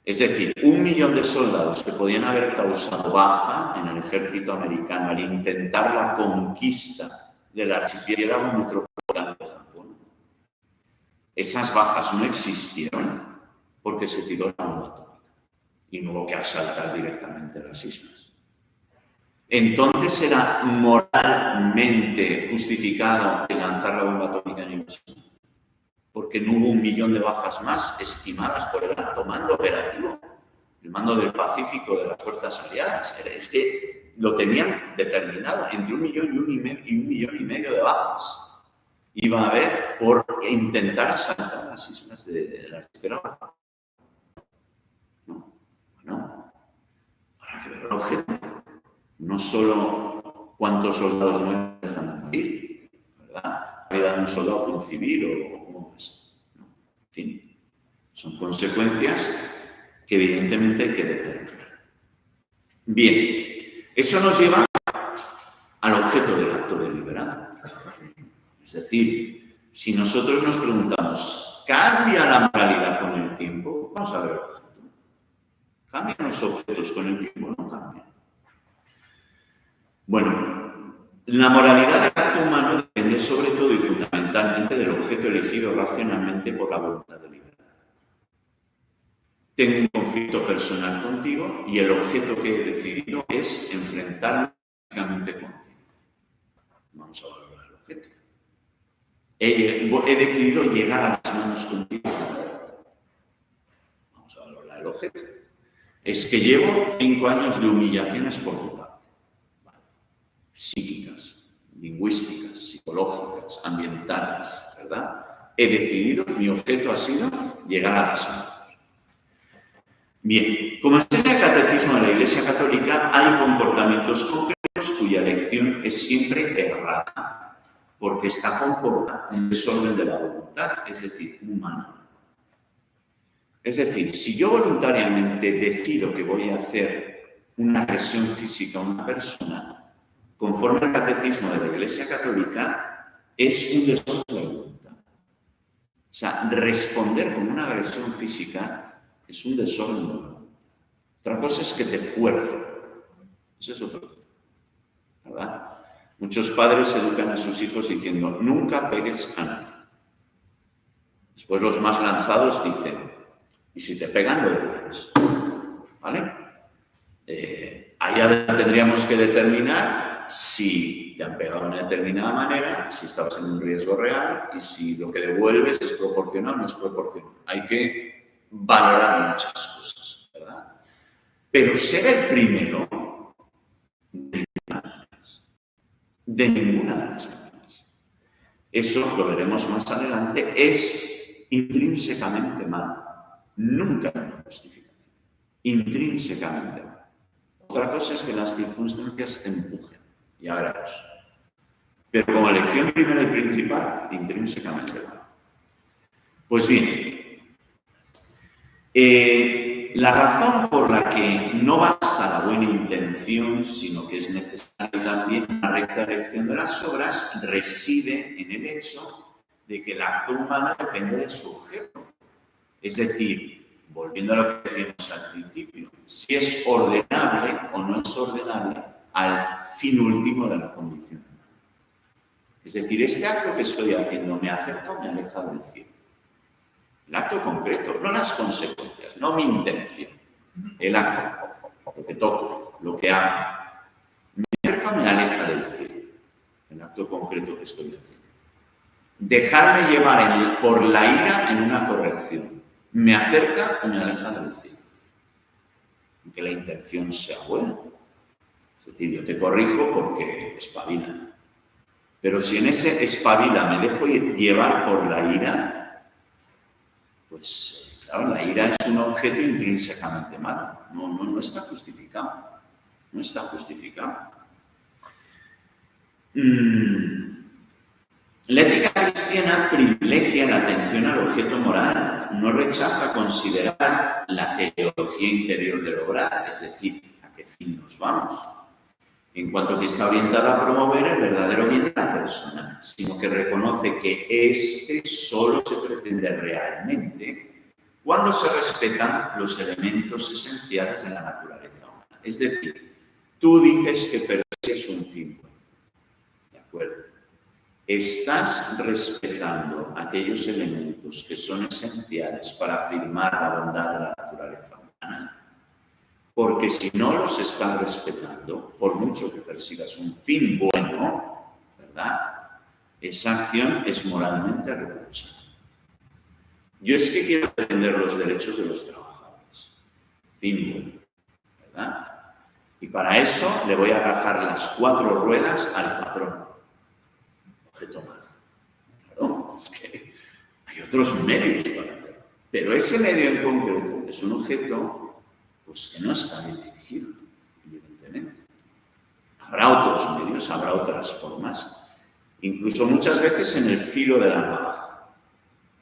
Es decir, 1 millón de soldados que podían haber causado baja en el ejército americano al intentar la conquista del archipiélago metropolitano de Japón. Esas bajas no existieron porque se tiró la bomba atómica y no hubo que asaltar directamente las islas. Entonces era moralmente justificado el lanzar la bomba atómica en Hiroshima, porque no hubo 1 millón de bajas más estimadas por el alto mando operativo. el mando del Pacífico de las fuerzas aliadas. Es que lo tenían determinado, entre 1,5 millones y 1,5 millones de bajas iba a haber por intentar asaltar las islas del archipiélago. Bueno, habrá que ver el objeto. No solo cuántos soldados no dejan de morir, ¿verdad? La vida de un soldado por un civil o como esto. ¿No? En fin, son consecuencias que evidentemente hay que determinar. Bien, eso nos lleva al objeto del acto deliberado. Es decir, si nosotros nos preguntamos, ¿cambia la moralidad con el tiempo? Vamos a ver el objeto. ¿Cambian los objetos con el tiempo? No cambian. Bueno, la moralidad del acto humano depende sobre todo y fundamentalmente del objeto elegido racionalmente por la voluntad deliberada. Tengo un conflicto personal contigo y el objeto que he decidido es enfrentarme físicamente contigo. Vamos a valorar el objeto. He decidido llegar a las manos contigo. Vamos a valorar el objeto. Es que llevo 5 años de humillaciones por tu parte. Vale. Psíquicas, lingüísticas, psicológicas, ambientales, ¿verdad? He decidido, mi objeto ha sido llegar a las manos. Bien, como enseña el Catecismo de la Iglesia Católica, hay comportamientos concretos cuya elección es siempre errada, porque está comportada en un desorden de la voluntad, es decir, humana. Es decir, si yo voluntariamente decido que voy a hacer una agresión física a una persona, conforme al Catecismo de la Iglesia Católica, es un desorden de la voluntad. O sea, responder con una agresión física es un desorden de la voluntad. Otra cosa es que te fuerce. Eso es otro tema, ¿verdad? Muchos padres educan a sus hijos diciendo, nunca pegues a nadie. Después los más lanzados dicen, y si te pegan, lo devuelves. ¿Vale? Allá tendríamos que determinar si te han pegado de una determinada manera, si estabas en un riesgo real y si lo que devuelves es proporcional o no es proporcional. Hay que valorar muchas cosas, ¿verdad? Pero ser el primero, de ninguna de las maneras. Eso, lo veremos más adelante, es intrínsecamente malo. Nunca hay una justificación. Intrínsecamente malo. Otra cosa es que las circunstancias te empujen. Ya veremos. Pero como elección primera y principal, intrínsecamente malo. Pues bien, la razón por la que no basta la buena intención, sino que es necesaria también una recta elección de las obras, reside en el hecho de que el acto humano depende de su objeto. Es decir, volviendo a lo que decíamos al principio, si es ordenable o no es ordenable al fin último de la condición humana. Es decir, este acto que estoy haciendo me acerca o me aleja del cielo. El acto concreto, no las consecuencias, no mi intención. El acto, lo que toco, lo que hago. ¿Me acerca o me aleja del cielo? El acto concreto que estoy haciendo. Dejarme llevar por la ira en una corrección. ¿Me acerca o me aleja del cielo? Que la intención sea buena. Es decir, yo te corrijo porque espabila. Pero si en ese espabila me dejo llevar por la ira, pues claro, la ira es un objeto intrínsecamente malo. No está justificado. No está justificado. La ética cristiana privilegia la atención al objeto moral. No rechaza considerar la teleología interior del obrar, es decir, a qué fin nos vamos, en cuanto que está orientada a promover el verdadero bien de la persona, sino que reconoce que este solo se pretende realmente cuando se respetan los elementos esenciales de la naturaleza humana. Es decir, tú dices que persigues un fin bueno, ¿de acuerdo? Estás respetando aquellos elementos que son esenciales para afirmar la bondad de la naturaleza humana. Porque si no los estás respetando, por mucho que persigas un fin bueno, ¿verdad? Esa acción es moralmente reprochable. Yo es que quiero defender los derechos de los trabajadores. fin, ¿verdad? Y para eso le voy a rajar las 4 ruedas al patrón. Objeto malo. Claro, es que hay otros medios para hacerlo. Pero ese medio en concreto es un objeto pues, que no está bien dirigido, evidentemente. Habrá otros medios, habrá otras formas, incluso muchas veces en el filo de la navaja.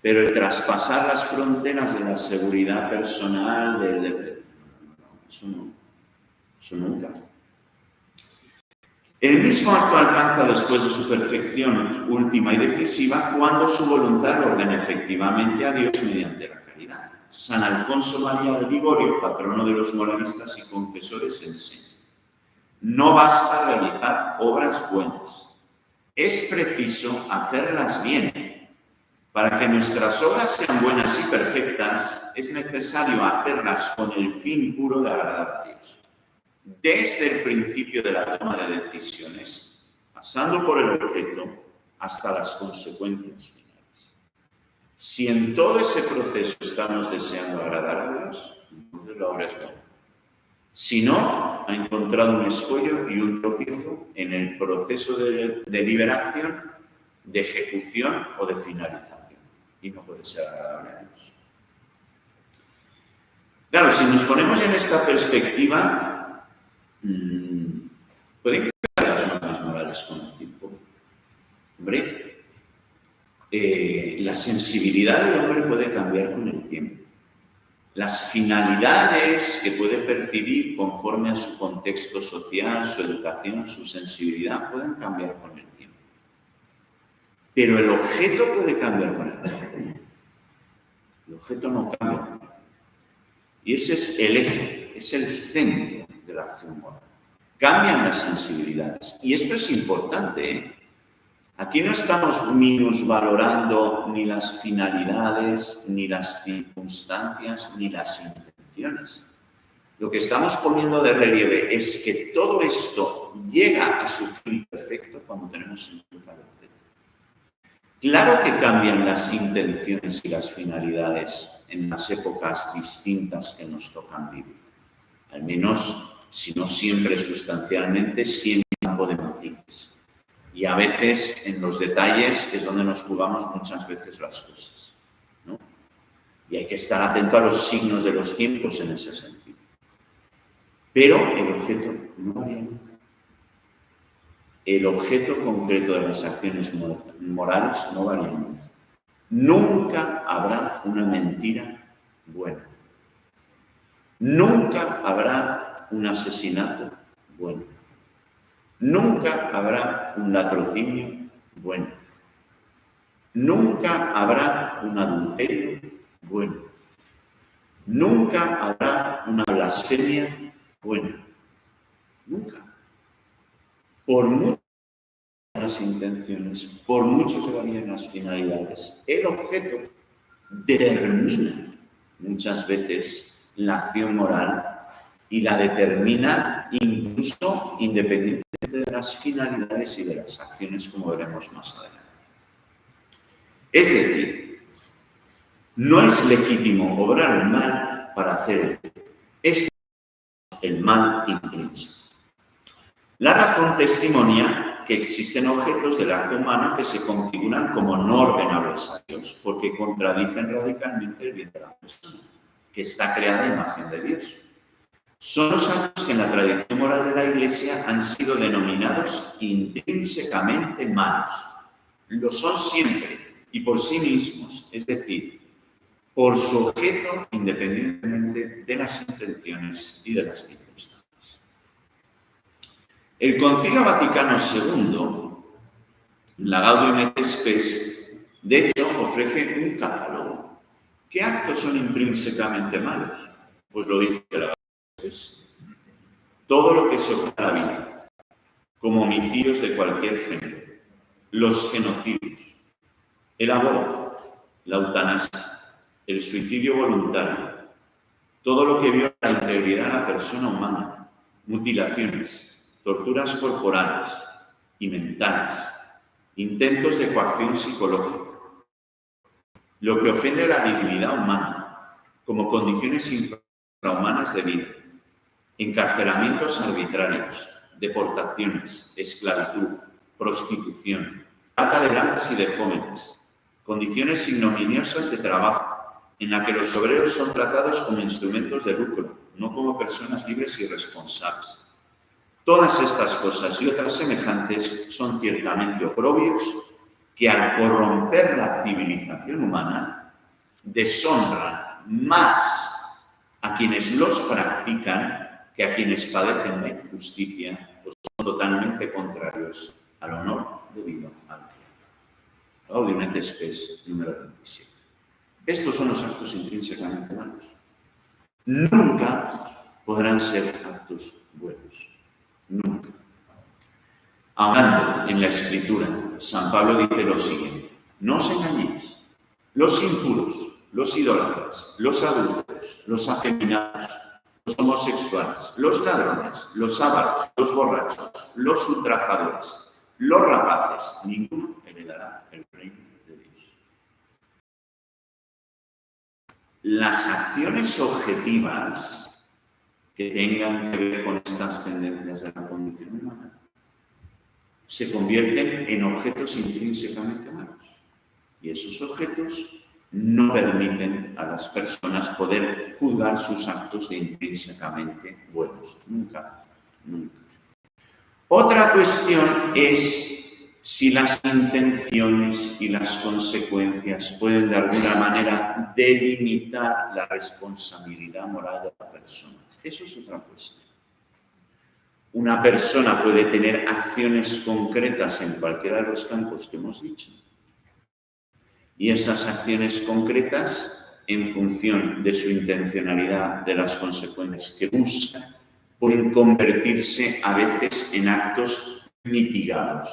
Pero el traspasar las fronteras de la seguridad personal, eso nunca. El mismo acto alcanza después de su perfección última y decisiva cuando su voluntad lo ordena efectivamente a Dios mediante la caridad. San Alfonso María de Ligorio, patrono de los moralistas y confesores, enseña: no basta realizar obras buenas, es preciso hacerlas bien. Para que nuestras obras sean buenas y perfectas, es necesario hacerlas con el fin puro de agradar a Dios. Desde el principio de la toma de decisiones, pasando por el objeto, hasta las consecuencias finales. Si en todo ese proceso estamos deseando agradar a Dios, entonces la obra es buena. Si no, ha encontrado un escollo y un tropiezo en el proceso de deliberación, de ejecución o de finalización. Y no puede ser agradable a Dios. Claro, si nos ponemos en esta perspectiva, pueden cambiar las normas morales con el tiempo. Hombre, la sensibilidad del hombre puede cambiar con el tiempo. Las finalidades que puede percibir conforme a su contexto social, su educación, su sensibilidad, pueden cambiar con el tiempo. Pero el objeto puede cambiar con el tiempo. El objeto no cambia con el tiempo. Y ese es el eje, es el centro de la acción moral. Cambian las sensibilidades. Y esto es importante, ¿eh? Aquí no estamos minusvalorando ni las finalidades, ni las circunstancias, ni las intenciones. Lo que estamos poniendo de relieve es que todo esto llega a su fin perfecto cuando tenemos en cuenta el objeto. Claro que cambian las intenciones y las finalidades en las épocas distintas que nos tocan vivir. Al menos, si no siempre sustancialmente, sí en campo de matices. Y a veces en los detalles es donde nos jugamos muchas veces las cosas, ¿no? Y hay que estar atento a los signos de los tiempos en ese sentido. Pero el objeto no varía nunca. El objeto concreto de las acciones morales no varía nunca. Nunca habrá una mentira buena. Nunca habrá un asesinato bueno. Nunca habrá un latrocinio bueno. Nunca habrá un adulterio bueno. Nunca habrá una blasfemia buena. Nunca. Por mucho que las intenciones, por mucho que varíen las finalidades, el objeto determina muchas veces la acción moral y la determina incluso independientemente de las finalidades y de las acciones, como veremos más adelante. Es decir, no es legítimo obrar el mal para hacer el bien. Esto es el mal intrínseco. La razón testimonia que existen objetos del acto humano que se configuran como no ordenables a Dios, porque contradicen radicalmente el bien de la persona, que está creada a imagen de Dios. Son los actos que en la tradición moral de la Iglesia han sido denominados intrínsecamente malos. Lo son siempre y por sí mismos, es decir, por su objeto independientemente de las intenciones y de las circunstancias. El Concilio Vaticano II, la Gaudium et Spes, de hecho, ofrece un catálogo. ¿Qué actos son intrínsecamente malos? Pues lo dice la Gaudium et Spes. Todo lo que se opone a la vida, como homicidios de cualquier género, los genocidios, el aborto, la eutanasia, el suicidio voluntario, todo lo que viola la integridad de la persona humana, mutilaciones, torturas corporales y mentales, intentos de coacción psicológica, lo que ofende a la dignidad humana, como condiciones infrahumanas de vida, encarcelamientos arbitrarios, deportaciones, esclavitud, prostitución, trata de blancas y de jóvenes, condiciones ignominiosas de trabajo, en la que los obreros son tratados como instrumentos de lucro, no como personas libres y responsables. Todas estas cosas y otras semejantes son ciertamente oprobios que al corromper la civilización humana deshonran más a quienes los practican que a quienes padecen la injusticia o son totalmente contrarios al honor debido al Creador. Gaudium et Spes, número 27. Estos son los actos intrínsecamente malos. Nunca podrán ser actos buenos. Nunca. Ahondando en la Escritura, San Pablo dice lo siguiente: no os engañéis. Los impuros, los idólatras, los adúlteros, los afeminados, los homosexuales, los ladrones, los ávaros, los borrachos, los ultrajadores, los rapaces, ninguno heredará el reino de Dios. Las acciones objetivas que tengan que ver con estas tendencias de la condición humana se convierten en objetos intrínsecamente malos. Y esos objetos no permiten a las personas poder juzgar sus actos de intrínsecamente buenos. Nunca, nunca. Otra cuestión es si las intenciones y las consecuencias pueden de alguna manera delimitar la responsabilidad moral de la persona. Eso es otra cuestión. Una persona puede tener acciones concretas en cualquiera de los campos que hemos dicho. Y esas acciones concretas, en función de su intencionalidad, de las consecuencias que busca, pueden convertirse a veces en actos mitigados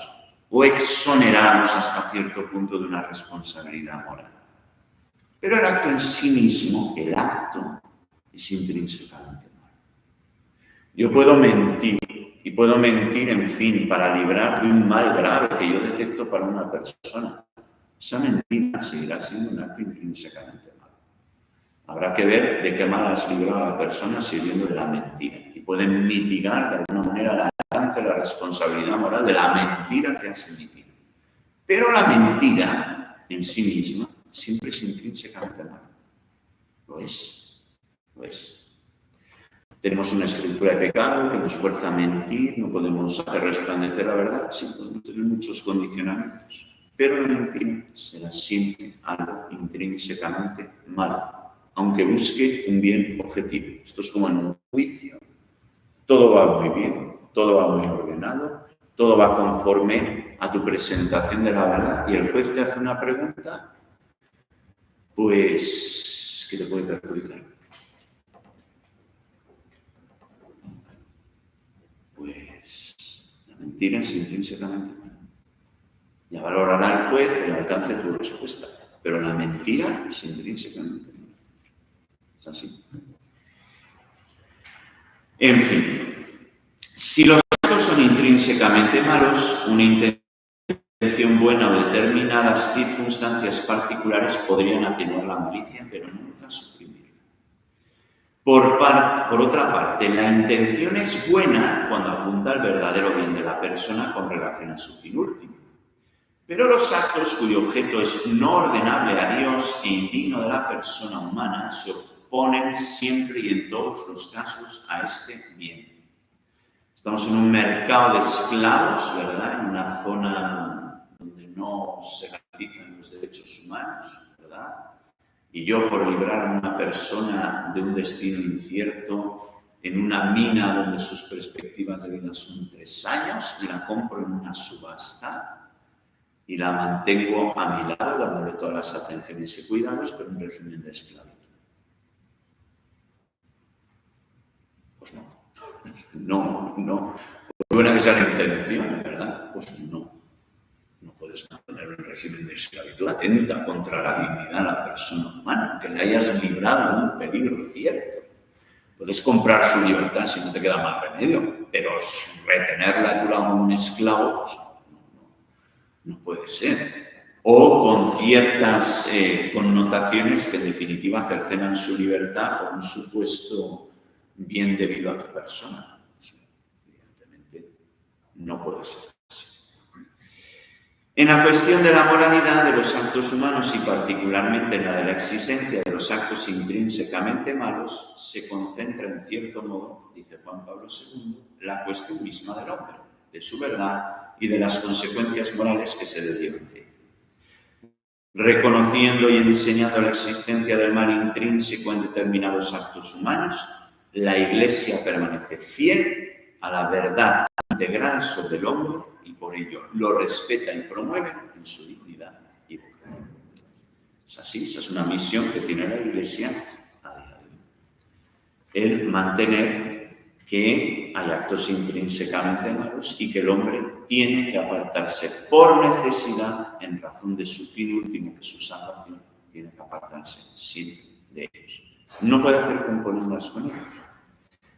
o exonerados hasta cierto punto de una responsabilidad moral. Pero el acto en sí mismo, el acto, es intrínsecamente malo. Yo puedo mentir, y puedo mentir, en fin, para librar de un mal grave que yo detecto para una persona. Esa mentira seguirá siendo un acto intrínsecamente malo. Habrá que ver de qué mal has librado a la persona sirviendo de la mentira. Y pueden mitigar de alguna manera el alcance de la responsabilidad moral de la mentira que has emitido. Pero la mentira en sí misma siempre es intrínsecamente mala. Lo es. Lo es. Tenemos una estructura de pecado que nos fuerza a mentir, no podemos hacer resplandecer la verdad, sí, podemos tener muchos condicionamientos. Pero la mentira será siempre algo intrínsecamente malo, aunque busque un bien objetivo. Esto es como en un juicio. Todo va muy bien, todo va muy ordenado, todo va conforme a tu presentación de la verdad y el juez te hace una pregunta, pues, ¿qué te puede perjudicar? Pues la mentira es intrínsecamente mala. Ya valorará el juez el alcance de tu respuesta, pero la mentira es intrínsecamente mala. Es así. En fin, si los actos son intrínsecamente malos, una intención buena o determinadas circunstancias particulares podrían atenuar la malicia, pero nunca suprimirla. Por otra parte, la intención es buena cuando apunta al verdadero bien de la persona con relación a su fin último. Pero los actos cuyo objeto es no ordenable a Dios e indigno de la persona humana se oponen siempre y en todos los casos a este bien. Estamos en un mercado de esclavos, ¿verdad? En una zona donde no se garantizan los derechos humanos, ¿verdad? Y yo, por librar a una persona de un destino incierto, en una mina donde sus perspectivas de vida son 3 años, la compro en una subasta y la mantengo a mi lado, dándole todas las atenciones y cuidados, pero en régimen de esclavitud. Pues no. No. Por buena que sea la intención, ¿verdad? Pues no. No puedes mantenerlo en régimen de esclavitud. Atenta contra la dignidad de la persona humana, aunque le hayas librado de un peligro cierto. Puedes comprar su libertad si no te queda más remedio, pero retenerla a tu lado como un esclavo, pues no puede ser. o con ciertas connotaciones que en definitiva cercenan su libertad por un supuesto bien debido a tu persona. Evidentemente, no puede ser así. En la cuestión de la moralidad de los actos humanos y particularmente en la de la existencia de los actos intrínsecamente malos, se concentra en cierto modo, dice Juan Pablo II, la cuestión misma del hombre, de su verdad y de las consecuencias morales que se derivan de ello. Reconociendo y enseñando la existencia del mal intrínseco en determinados actos humanos, la Iglesia permanece fiel a la verdad integral sobre el hombre y por ello lo respeta y promueve en su dignidad y vocación. Es así, esa es una misión que tiene la Iglesia a día de hoy. El mantener que hay actos intrínsecamente malos y que el hombre tiene que apartarse por necesidad, en razón de su fin último, que es su salvación, tiene que apartarse siempre de ellos. No puede hacer componendas con ellos.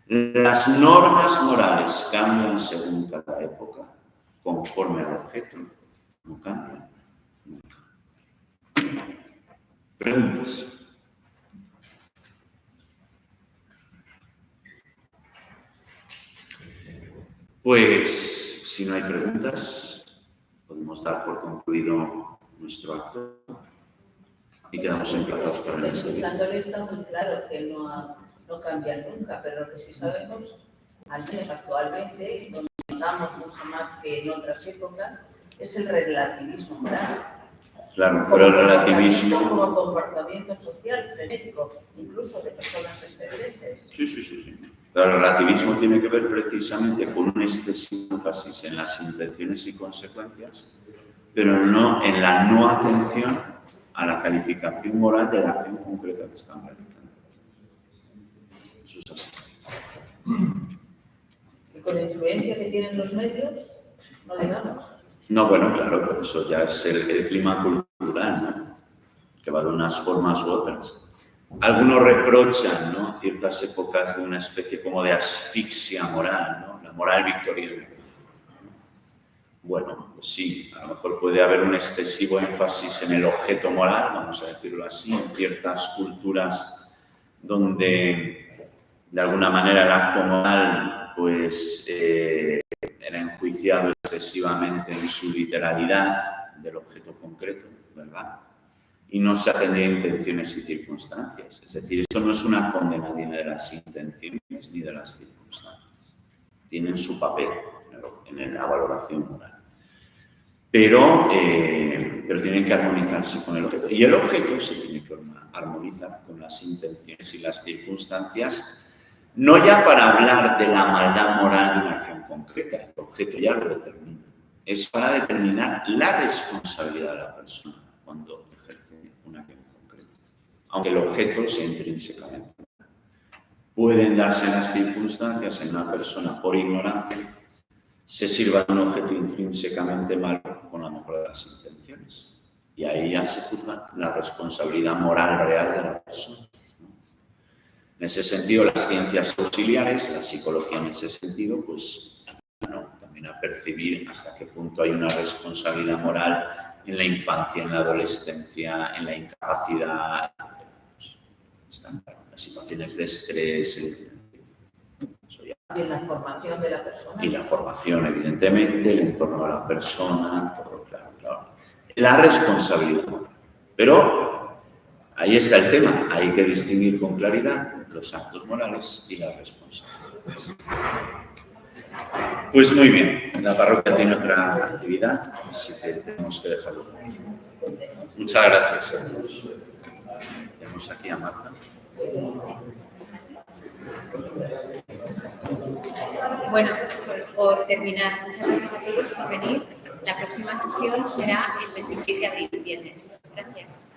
Las normas morales cambian según cada época, conforme al objeto, no cambian nunca. ¿Preguntas? Pues, si no hay preguntas, podemos dar por concluido nuestro acto y quedamos emplazados para el siguiente. Pensándole está muy claro que no cambian nunca, pero lo que sí sabemos, al menos actualmente, donde notamos mucho más que en otras épocas, es el relativismo moral. Claro, pero el relativismo... Como comportamiento social, genético, incluso de personas excelentes. Sí. Pero el relativismo tiene que ver precisamente con un excesivo énfasis en las intenciones y consecuencias, pero no en la no atención a la calificación moral de la acción concreta que están realizando. Eso es así. Y con la influencia que tienen los medios, no digamos. No, bueno, claro, pero eso ya es el clima cultural, ¿no? Que va de unas formas u otras. Algunos reprochan, ¿no?, ciertas épocas de una especie como de asfixia moral, ¿no? La moral victoriana. Bueno, pues sí, a lo mejor puede haber un excesivo énfasis en el objeto moral, vamos a decirlo así, en ciertas culturas donde de alguna manera el acto moral pues era enjuiciado excesivamente en su literalidad del objeto concreto, ¿verdad? Y no se atendía a intenciones y circunstancias. Es decir, eso no es una condena ni de las intenciones ni de las circunstancias. Tienen su papel en la valoración moral. Pero tienen que armonizarse con el objeto. Y el objeto se tiene que armonizar con las intenciones y las circunstancias, no ya para hablar de la maldad moral de una acción concreta, el objeto ya lo determina. Es para determinar la responsabilidad de la persona cuando ejerce una acción concreta, aunque el objeto sea intrínsecamente. Pueden darse las circunstancias en una persona por ignorancia, se sirva de un objeto intrínsecamente malo con la mejor de las intenciones. Y ahí ya se juzga la responsabilidad moral real de la persona. En ese sentido, las ciencias auxiliares, la psicología en ese sentido, pues también a percibir hasta qué punto hay una responsabilidad moral en la infancia, en la adolescencia, en la incapacidad, etc. Pues, están las situaciones de estrés. Y en la formación de la persona. Y la formación, evidentemente, el entorno de la persona, todo claro. La responsabilidad moral. Pero ahí está el tema, hay que distinguir con claridad los actos morales y las responsabilidades. Pues muy bien, la parroquia tiene otra actividad, así que tenemos que dejarlo por aquí. Muchas gracias a todos. Tenemos aquí a Marta. Bueno, por terminar, muchas gracias a todos por venir. La próxima sesión será el 26 de abril, viernes. Gracias.